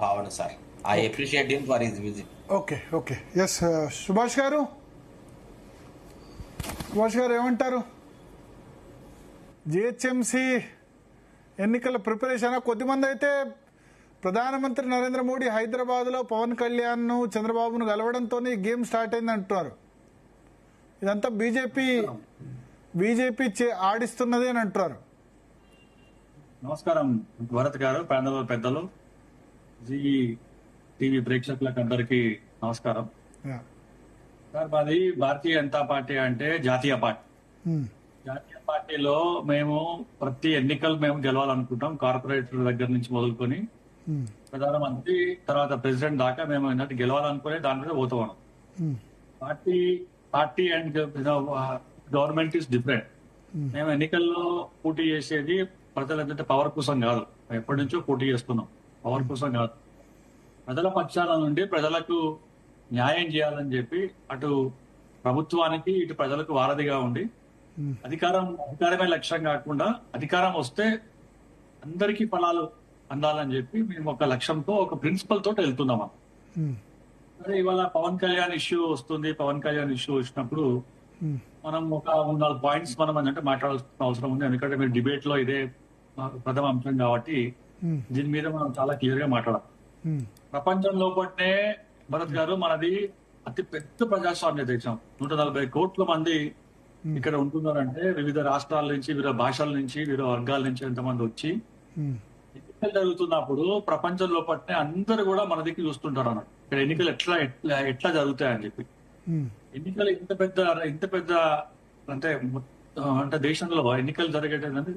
భావన sir. I appreciate him for his visit. Okay okay yes Subhash garu ఏమంటారు? GHMC ఎన్నికల preparation కొద్దిమంది అయితే ప్రధానమంత్రి నరేంద్ర మోడీ హైదరాబాద్లో పవన్ కళ్యాణ్ను చంద్రబాబును కలవడంతో గేమ్ స్టార్ట్ అయింది అంటున్నారు. ఇదంతా బీజేపీ ఆడిస్తున్నది అని అంటున్నారు. నమస్కారం భరత్ గారు, ప్యానల్ పెద్దలు, జీ టీవీ ప్రేక్షకులకు అందరికీ నమస్కారం. సార్, మాది భారతీయ జనతా పార్టీ అంటే జాతీయ పార్టీ. జాతీయ పార్టీలో మేము ప్రతి ఎన్నికలు మేము గెలవాలనుకుంటాం. కార్పొరేటర్ దగ్గర నుంచి మొదలుకొని ప్రధానమంత్రి తర్వాత ప్రెసిడెంట్ దాకా మేము ఏంటంటే గెలవాలనుకునే దాని మీద పోతాం. Party and government is different. మేము ఎన్నికల్లో పోటీ చేసేది ప్రజలు ఏంటంటే పవర్ కోసం కాదు. ఎప్పటి నుంచో పోటీ చేస్తున్నాం, పవర్ కోసం కాదు. ప్రజల పక్షాల నుండి ప్రజలకు న్యాయం చేయాలని చెప్పి అటు ప్రభుత్వానికి ఇటు ప్రజలకు వారధిగా ఉండి అధికారమే లక్ష్యం కాకుండా అధికారం వస్తే అందరికీ ఫలాలు అందాలని చెప్పి మేము ఒక లక్ష్యంతో ఒక ప్రిన్సిపల్ తోటి వెళ్తున్నాం. సరే, ఇవాళ పవన్ కళ్యాణ్ ఇష్యూ వస్తుంది. పవన్ కళ్యాణ్ ఇష్యూ వచ్చినప్పుడు మనం ఒక 3-4 పాయింట్స్ మనం అంటే మాట్లాడాల్సిన అవసరం ఉంది. ఎందుకంటే మీరు డిబేట్ లో ఇదే ప్రథమ అంశం కాబట్టి దీని మీద మనం చాలా క్లియర్ గా మాట్లాడాలి. ప్రపంచంలో పట్నే భరత్ గారు, మనది అతి పెద్ద ప్రజాస్వామ్య దేశం. 140 కోట్ల మంది ఇక్కడ ఉంటున్నారంటే వివిధ రాష్ట్రాల నుంచి, వివిధ భాషల నుంచి, వివిధ వర్గాల నుంచి ఎంతమంది వచ్చి ఎన్నికలు జరుగుతున్నప్పుడు ప్రపంచంలో పట్నే అందరు కూడా మన దగ్గర చూస్తుంటారు అన్నట్టు ఇక్కడ ఎన్నికలు ఎట్లా జరుగుతాయని చెప్పి. ఎన్నికలు ఇంత పెద్ద అంటే దేశంలో ఎన్నికలు జరిగేటంటే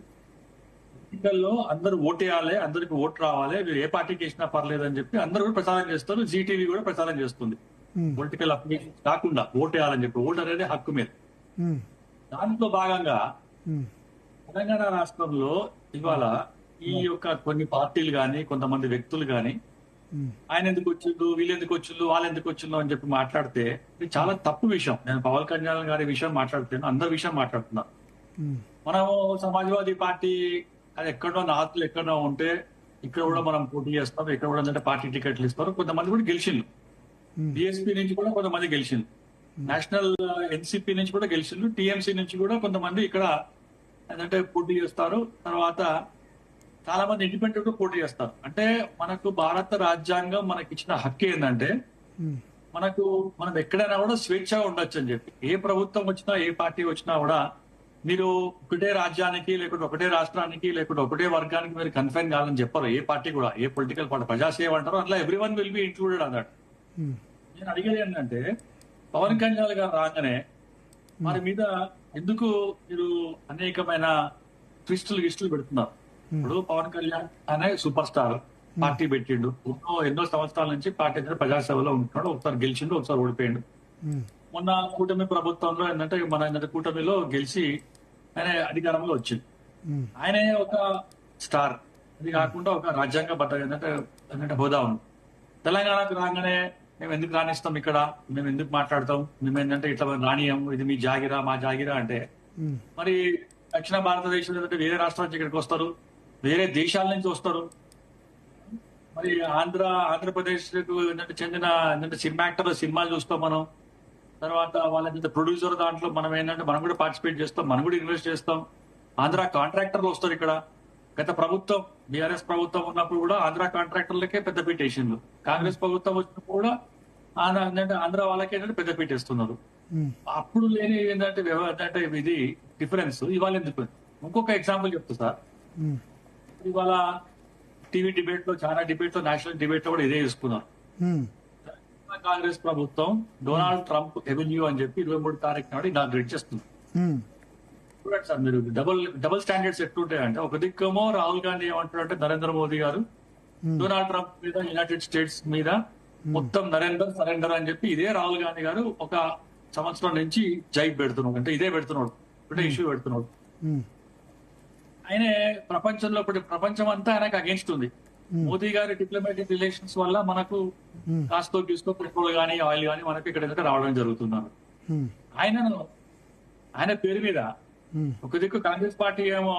ఎన్నికల్లో అందరూ ఓటేయాలి, అందరికి ఓటు రావాలి, మీరు ఏ పార్టీకి వేసినా పర్లేదు అని చెప్పి అందరూ కూడా ప్రచారం చేస్తారు. జీటీవీ కూడా ప్రచారం చేస్తుంది. పొలిటికల్ అప్లికేషన్ కాకుండా ఓటేయాలని చెప్పి. ఓటు అనేది హక్కు మీద. దాంట్లో భాగంగా తెలంగాణ రాష్ట్రంలో ఇవాళ ఈ యొక్క కొన్ని పార్టీలు గాని, కొంతమంది వ్యక్తులు గాని ఆయన ఎందుకు వచ్చిండు, వీళ్ళు ఎందుకు వచ్చిండు, వాళ్ళు ఎందుకు వచ్చిండు అని చెప్పి మాట్లాడితే ఇది చాలా తప్పు విషయం. నేను పవన్ కళ్యాణ్ గారి విషయం మాట్లాడుతాను, అందరి విషయం మాట్లాడుతున్నాను. మనము సమాజ్వాదీ పార్టీ అది ఎక్కడో నార్త్లు ఎక్కడో ఉంటే ఇక్కడ కూడా మనం పోటీ చేస్తాం. ఇక్కడ కూడా ఏంటంటే పార్టీ టికెట్లు ఇస్తారు. కొంతమంది కూడా గెలిచిండు. బిఎస్పీ నుంచి కూడా కొంతమంది గెలిచిండు. నేషనల్ ఎన్సీపీ నుంచి కూడా గెలిచిండు. టీఎంసీ నుంచి కూడా కొంతమంది ఇక్కడ ఏంటంటే పోటీ చేస్తారు. తర్వాత చాలా మంది ఇండిపెండెంట్ గా పోటీ చేస్తారు. అంటే మనకు భారత రాజ్యాంగం మనకి ఇచ్చిన హక్కు ఏంటంటే మనం ఎక్కడైనా కూడా స్వేచ్ఛగా ఉండొచ్చు అని చెప్పి. ఏ ప్రభుత్వం వచ్చినా, ఏ పార్టీ వచ్చినా కూడా మీరు ఒకటే రాజ్యానికి, లేకుంటే ఒకటే రాష్ట్రానికి, లేకుంటే ఒకటే వర్గానికి మీరు కన్ఫైన్ కావాలని చెప్పారు. ఏ పార్టీ కూడా, ఏ పొలిటికల్ పార్టీ ప్రజాసేవ అంటారో అట్లా ఎవ్రీవన్ విల్ బి ఇంక్లూడెడ్ అన్నట్టు. నేను అడిగేది ఏంటంటే పవన్ కళ్యాణ్ గారు రాగానే వారి మీద ఎందుకు మీరు అనేకమైన గిస్టులు పెడుతున్నారు? ఇప్పుడు పవన్ కళ్యాణ్ అనే సూపర్ స్టార్, పార్టీ పెట్టిండు, ఎన్నో సంవత్సరాల నుంచి పార్టీ ప్రజాసేవలో ఉంటున్నాడు. ఒకసారి గెలిచిండు, ఒకసారి ఓడిపోయిండు. మొన్న కూటమి ప్రభుత్వంలో ఏంటంటే కూటమిలో గెలిచి ఆయన అధికారంలో వచ్చింది. ఆయనే ఒక స్టార్. అది కాకుండా ఒక రాజ్యాంగబద్ధ ఏంటంటే హోదా ఉంది. తెలంగాణకు రాగానే మేము ఎందుకు రాణిస్తాం, ఇక్కడ మేము ఎందుకు మాట్లాడతాం, మేము ఏంటంటే ఇట్లా రానియం, ఇది మీ జాగిరా, మా జాగిరా అంటే మరి దక్షిణ భారతదేశం ఏంటంటే వేరే రాష్ట్రాల నుంచి ఇక్కడికి వస్తారు, వేరే దేశాల నుంచి వస్తారు. మరి ఆంధ్రప్రదేశ్ ఏంటంటే చెందిన సినిమా యాక్టర్ సినిమాలు చూస్తాం మనం. తర్వాత వాళ్ళ ప్రొడ్యూసర్ దాంట్లో మనం ఏంటంటే మనం కూడా పార్టిసిపేట్ చేస్తాం, మనం కూడా ఇన్వెస్ట్ చేస్తాం. ఆంధ్ర కాంట్రాక్టర్లు వస్తారు ఇక్కడ. గత ప్రభుత్వం బీఆర్ఎస్ ప్రభుత్వం ఉన్నప్పుడు కూడా ఆంధ్ర కాంట్రాక్టర్లకే పెద్దపీట వేసిండ్రు. కాంగ్రెస్ ప్రభుత్వం వచ్చినప్పుడు కూడా ఆంధ్ర వాళ్ళకే ఏంటంటే పెద్దపీట వేస్తున్నారు. అప్పుడు లేని ఏంటంటే ఇది డిఫరెన్స్ ఇవాళ ఎందుకు? ఇంకొక ఎగ్జాంపుల్ చెప్తా సార్. ఇవాళ టీవీ డిబేట్ లో, చాలా డిబేట్ లో, నేషనల్ డిబేట్ లో కూడా ఇదే తీసుకున్నారు. కాంగ్రెస్ ప్రభుత్వం డొనాల్డ్ ట్రంప్ ఎవెన్యూ అని చెప్పి 23 తారీఖు నాడు ఇనాగ్రేట్ చేస్తుంది. చూడండి సార్, మీరు డబుల్ స్టాండర్డ్స్ ఎట్లుంటాయంటే ఒక దిక్కేమో రాహుల్ గాంధీ ఏమంటారంటే నరేంద్ర మోదీ గారు డొనాల్డ్ ట్రంప్ మీద, యునైటెడ్ స్టేట్స్ మీద మొత్తం సరెండర్ అని చెప్పి ఇదే రాహుల్ గాంధీ గారు ఒక సంవత్సరం నుంచి జైబ్ పెడుతున్నాడు. అంటే ఇదే పెడుతున్నాడు, ఇప్పుడే ఇష్యూ పెడుతున్నాడు. ఆయనే ప్రపంచంలో ప్రపంచం అంతా ఆయనకు అగేన్స్ట్ ఉంది. మోదీ గారి డిప్లొమాటిక్ రిలేషన్స్ వల్ల మనకు కాస్తో గీస్తో పెట్రోల్ గానీ, ఆయిల్ గానీ మనకు ఇక్కడ రావడం జరుగుతున్నారు. ఆయన పేరు మీద ఒక దిక్కు కాంగ్రెస్ పార్టీ ఏమో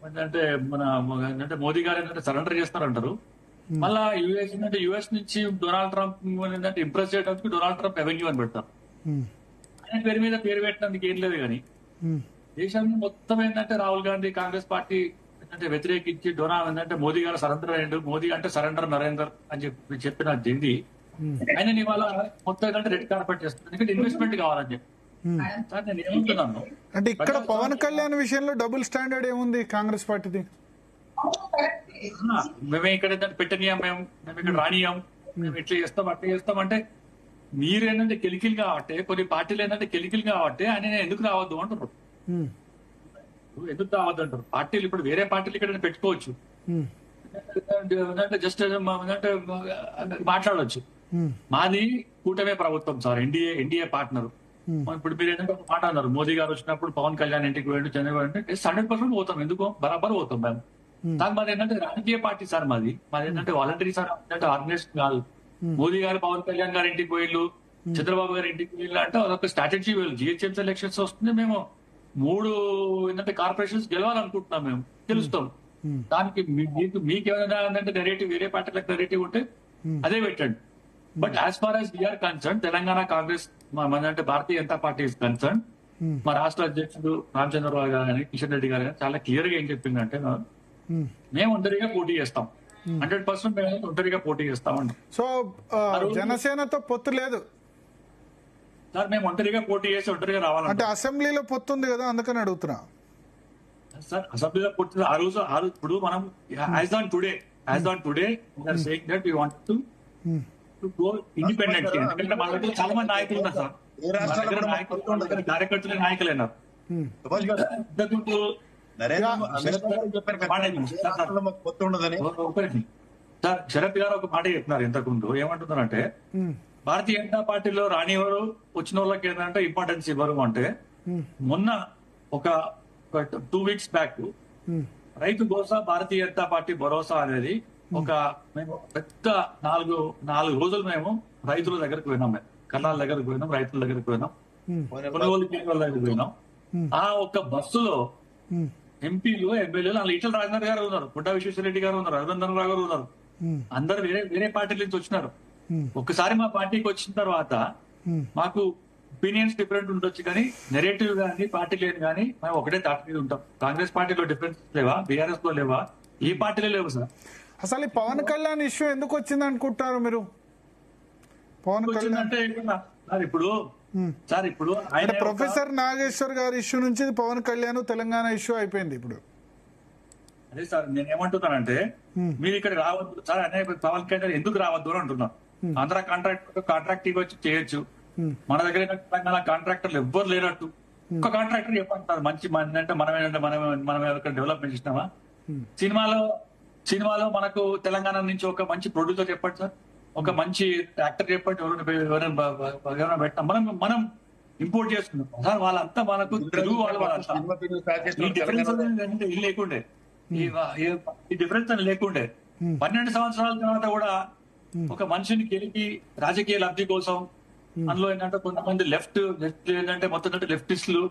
ఏంటంటే మోదీ గారు ఏంటంటే సరెండర్ చేస్తారంటారు. మళ్ళా యుఎస్ అంటే యుఎస్ నుంచి డొనాల్డ్ ట్రంప్ ఏంటంటే ఇంప్రెస్ చేయడానికి డొనాల్డ్ ట్రంప్ అవెన్యూ అని పెడతారు. ఆయన పేరు మీద పేరు పెట్టడానికి ఏం లేదు కానీ దేశాన్ని మొత్తం ఏంటంటే రాహుల్ గాంధీ కాంగ్రెస్ పార్టీ ఏంటంటే వ్యతిరేకించి ఏంటంటే మోదీ గారు సరెండర్ అయ్యండు, మోదీ అంటే సరెండర్ నరేందర్ అని చెప్పిన దిండి ఆయన ఇవాళ మొత్తం ఏంటంటే రెడ్ కార్పెట్ చేస్తుంది. ఎందుకంటే ఇన్వెస్ట్మెంట్ కావాలని చెప్పి. సార్ నేను ఏమంటున్నాను అంటే ఇక్కడ పవన్ కళ్యాణ్ విషయంలో డబుల్ స్టాండర్డ్ ఏముంది కాంగ్రెస్ పార్టీది? మేమే ఇక్కడ ఏంటంటే పెట్టనీయం, మేము ఇక్కడ రానియం, మేము ఇట్లా చేస్తాం అట్లా చేస్తాం అంటే మీరు ఏంటంటే కెలికిలు కాబట్టి కొన్ని పార్టీలు ఏంటంటే కెలికిలు కాబట్టి ఆయన ఎందుకు రావద్దు అంటారు. ఎందుకు రావద్దు అంటారు పార్టీలు. ఇప్పుడు వేరే పార్టీలు ఇక్కడ పెట్టుకోవచ్చు, జస్ట్ మాట్లాడవచ్చు. మాది కూటమే ప్రభుత్వం సార్, ఎన్డీఏ పార్ట్నర్. ఇప్పుడు మీరు ఏంటంటే ఒక మాట అన్నారు, మోదీ గారు వచ్చినప్పుడు పవన్ కళ్యాణ్ ఇంటికి పోయిండు, చంద్రబాబు అంటే 100% పోతాం. ఎందుకు బరాబర్ పోతాం మేము. కానీ మాది ఏంటంటే రాజకీయ పార్టీ సార్, మాది ఏంటంటే వాలంటరీ సార్, అంటే ఆర్గనైజేషన్ కాదు. మోదీ గారు పవన్ కళ్యాణ్ గారి ఇంటికి పోయిళ్ళు, చంద్రబాబు గారి ఇంటికి పోయిళ్ళు అంటే అదొక స్ట్రాటజీ. జిహెచ్ఎంసీ ఎలక్షన్స్ వస్తుంది, మేము 3 ఏంటంటే కార్పొరేషన్స్ గెలవాలనుకుంటున్నాం, మేము గెలుస్తాం. దానికి మీకేమైనా ఏంటంటే నెరేటివ్, వేరే పార్టీలకు నెరేటివ్ ఉంటే అదే పెట్టండి. But as far as we are concerned, Telangana Congress అంటే Bharatiya Janata party is concerned, మా రాష్ట్ర అధ్యక్షుడు రామచంద్రరావు గారు కానీ కిషన్ రెడ్డి గారు కానీ చాలా క్లియర్ గా ఏం చెప్పిందంటే మేము ఒంటరిగా పోటీ చేస్తాం, 100% మేము ఒంటరిగా పోటీ చేస్తామండి. సో జనసేనతో పొత్తు లేదు సార్, మేము ఒంటరిగా పోటీ చేసి ఒంటరిగా రావాలంటే. అంటే అసెంబ్లీలో పొత్తు ఉంది కదా, అందుకని అడుగుతున్నా సార్. అసెంబ్లీలో పోటీ ఆ రోజు ఇప్పుడు మనం as on today saying that we want to go independent. ఎందుకంటే మన దగ్గర చాలా మంది నాయకులు ఉన్నారు సార్, కార్యకర్తలు నాయకులైనారు. సార్ శరత్ గారు ఒక మాట చెప్పినారు ఇంతకుముందు, ఏమంటున్నారంటే భారతీయ జనతా పార్టీలో రానివారు, వచ్చిన వాళ్ళకి ఏంటంటే ఇంపార్టెన్స్ ఇవ్వరు అంటే. మొన్న ఒక 2 weeks బ్యాక్ రైతు భరోసా, భారతీయ జనతా పార్టీ భరోసా అనేది మేము పెద్ద 4 రోజులు మేము రైతుల దగ్గరకు పోయినాం, మేము కళ్ళాల దగ్గరకు పోయినాం, రైతుల దగ్గరకు పోయినాం, కొనుగోలు కేంద్రాల దగ్గరకు పోయినాం. ఆ ఒక్క బస్సులో ఎంపీలు, ఎమ్మెల్యేలు, అలా ఈటల రాజేందర్ గారు ఉన్నారు, పుట్ట విశ్వేశ్వరరెడ్డి గారు ఉన్నారు, రఘునందన్ రావు గారు ఉన్నారు, అందరు వేరే పార్టీల నుంచి వచ్చినారు. ఒక్కసారి మా పార్టీకి వచ్చిన తర్వాత మాకు ఒపీనియన్స్ డిఫరెంట్ ఉండొచ్చు, కానీ నెరేటివ్ కానీ పార్టీ లేదు, కానీ మేము ఒకటే తాటి మీద ఉంటాం. కాంగ్రెస్ పార్టీలో డిఫరెన్స్ లేవా, బీఆర్ఎస్ లో లేవా, ఏ పార్టీలో లేవు సార్. అసలు ఈ పవన్ కళ్యాణ్ ఇష్యూ ఎందుకు వచ్చింది అనుకుంటున్నారు మీరు? పవన్ కళ్యాణ్ అంటే ఇప్పుడు సార్, ఇప్పుడు ఆయన ప్రొఫెసర్ నాగేశ్వర్ గారి ఇష్యూ నుంచి పవన్ కళ్యాణ్ తెలంగాణ ఇష్యూ అయిపోయింది ఇప్పుడు. అదే సార్ నేను ఏమంటున్నానంటే, మీరు ఇక్కడ రావద్దు సార్ అనే పవన్ కళ్యాణ్ ఎందుకు రావద్దు అని అంటున్నాను. ఆంధ్ర కాంట్రాక్ట్ ఇవ్వచ్చు, చేయొచ్చు. మన దగ్గర తెలంగాణ కాంట్రాక్టర్లు ఎవ్వరు లేనట్టు ఒక కాంట్రాక్టర్ చెప్పంటారు మంచి అంటే మనం డెవలప్మెంట్ చేసినామా? సినిమాలో మనకు తెలంగాణ నుంచి ఒక మంచి ప్రొడ్యూసర్ చెప్పండి సార్, ఒక మంచి యాక్టర్ చెప్పండి, ఎవరైనా పెట్టాం. మనం ఇంపోర్ట్ చేసుకున్నాం సార్, వాళ్ళంతా మనకు తెలుగు వాళ్ళంతా. ఈ డిఫరెన్స్ లేకుండే, ఈ డిఫరెన్స్ అని లేకుండే 12 సంవత్సరాల తర్వాత కూడా ఒక మనిషిని గెలిపి రాజకీయ లబ్ధి కోసం, అందులో ఏంటంటే కొంతమంది లెఫ్ట్ ఏంటంటే మొత్తం లెఫ్టిస్టులు,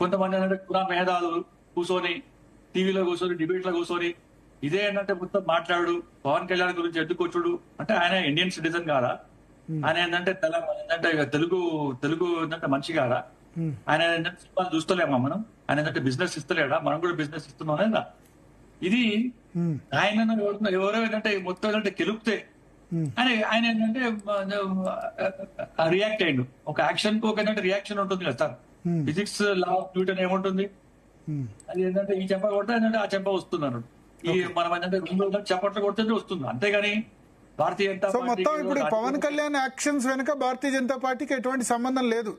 కొంతమంది ఏంటంటే పురా మేధాలు కూర్చొని టీవీలో కూర్చొని డిబేట్ లో కూర్చొని ఇదే ఏంటంటే మొత్తం మాట్లాడు పవన్ కళ్యాణ్ గురించి ఎత్తుకొచ్చుడు. అంటే ఆయన ఇండియన్ సిటిజన్ కాదా? ఆయన ఏంటంటే తెలుగు ఏంటంటే మనిషి కాదా? ఆయన ఏంటంటే సినిమాలు చూస్తలేమా మనం? ఆయన ఏంటంటే బిజినెస్ ఇస్తలేడా? మనం కూడా బిజినెస్ ఇస్తున్నాం లేదా? ఇది ఆయన ఎవరో ఏంటంటే మొత్తం ఏంటంటే గెలుపుతే ఆయన ఏంటంటే రియాక్ట్ అయ్యిండు. ఒక యాక్షన్ కు ఒక ఏంటంటే రియాక్షన్ ఉంటుంది కదా sir. Physics law of Newton ఏముంటుంది, అది ఏంటంటే ఈ చెంప కొడితే ఏంటంటే ఆ చెంప వస్తుంది అన్నాడు. ఈ మనం ఏంటంటే చప్పట్లు కొడితే వస్తుంది, అంతేగాని భారతీయ జనతా పార్టీ. మొత్తం ఇప్పుడు పవన్ కళ్యాణ్ యాక్షన్స్ వెనుక భారతీయ జనతా పార్టీకి ఎటువంటి సంబంధం లేదు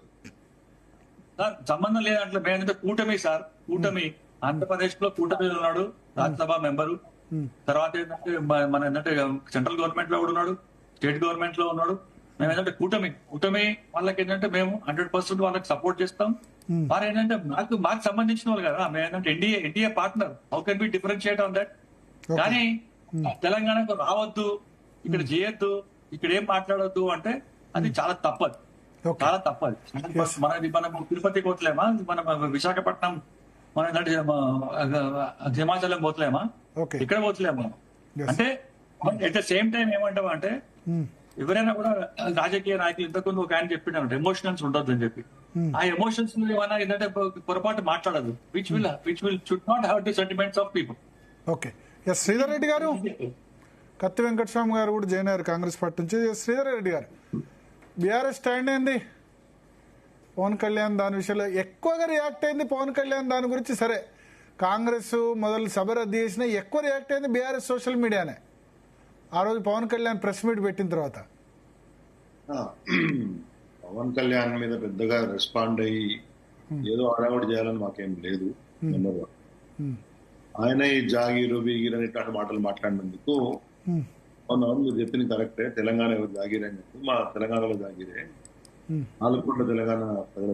సార్. సంబంధం లేదంటే మేమంటే కూటమి సార్, కూటమి ఆంధ్రప్రదేశ్ లో కూటమి ఉన్నాడు, రాజ్యసభ మెంబరు. తర్వాత ఏంటంటే మన ఏంటంటే సెంట్రల్ గవర్నమెంట్ లో కూడా ఉన్నాడు, స్టేట్ గవర్నమెంట్ లో ఉన్నాడు. మేము ఏంటంటే కూటమి వాళ్ళకి ఏంటంటే మేము 100% వాళ్ళకి సపోర్ట్ చేస్తాం. వారు ఏంటంటే మాకు సంబంధించిన వాళ్ళు కదా, మేము ఏంటంటే NDA partner. How can be differentiate on that? కానీ తెలంగాణకు రావద్దు, ఇక్కడ చేయొద్దు, ఇక్కడ ఏం మాట్లాడొద్దు అంటే అది చాలా తప్పదు, చాలా తప్పదు. మనం తిరుపతి పోతలేమా, మనం విశాఖపట్నం, మనం హిమాచలం పోతలేమా, ఇక్కడ పోతలేమా? అంటే అట్ ద సేమ్ టైం ఏమంటావా అంటే ఎవరైనా కూడా రాజకీయ నాయకులు ఇంతకుముందు ఒక ఆయన చెప్పినారంటే ఎమోషనల్స్ ఉండొద్దు అని చెప్పి ఆ ఎమోషన్స్ ఏమన్నా ఏంటంటే పొరపాటు మాట్లాడదు which will should not have the sentiments of people. Okay. Yes Sridhar Reddy garu, Kathi Venkataswamy గారు కూడా జాయిన్ అయ్యారు కాంగ్రెస్ పార్టీ నుంచి. శ్రీధర్ రెడ్డి గారు, బీఆర్ఎస్ స్టాండ్ ఏంది పవన్ కళ్యాణ్ దాని విషయంలో? ఎక్కువగా రియాక్ట్ అయింది పవన్ కళ్యాణ్ దాని గురించి. సరే, కాంగ్రెస్ మొదలు సభ రద్దు చేసినా ఎక్కువ రియాక్ట్ అయింది బీఆర్ఎస్ సోషల్ మీడియానే ఆ రోజు పవన్ కళ్యాణ్ ప్రెస్ మీట్ పెట్టిన తర్వాత. పవన్ కళ్యాణ్ మీద పెద్దగా రెస్పాండ్ అయ్యి ఏదో హడావుడి చేయాలని మాకేం లేదు. నెంబర్ 1, ఆయన ఈ జాగీరు బీగీరు అని ఇట్లాంటి మాటలు మాట్లాడినందుకు అవును మీరు చెప్పింది కరెక్టే. తెలంగాణ జాగీర్ అని చెప్పి మా తెలంగాణలో జాగీరే, ఆలకొండ తెలంగాణ ప్రజల